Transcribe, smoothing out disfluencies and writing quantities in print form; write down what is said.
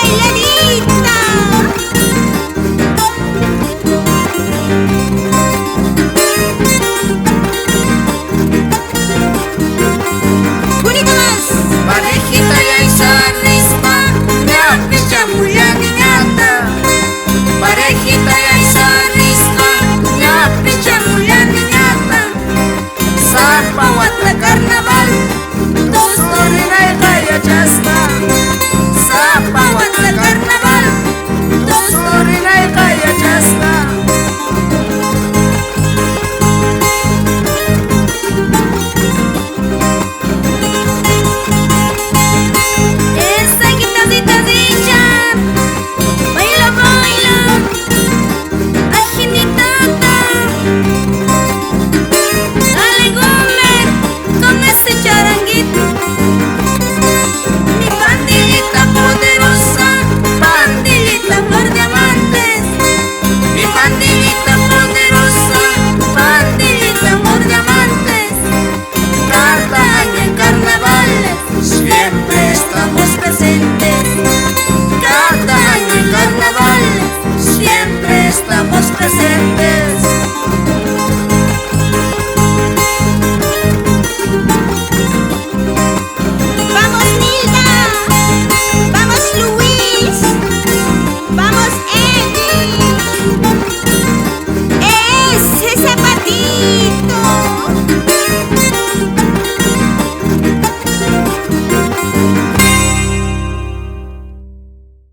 bailarita. Bonita más. Parejita y esa rispa, la picha muy niñata. Parejita y esa rispa, la picha muy niñata. Zapa guata carnaval, dos torina y gaya chasta. Zapa guata carnaval, dos torina y gaya chasta. Esa guitarrita de ella. Baila, baila. Ay, genitata. Dale, Gomer, con ese charanguito. Mi pandillita poderosa, pandillita por diamantes. Mi pandillita poderosa, pandillita por diamantes. Cada año en carnavales siempre estamos presentes. Cada año en carnavales siempre estamos presentes. Vamos, Nilda. Vamos, Luis. Vamos, Eddie. Ese zapatito.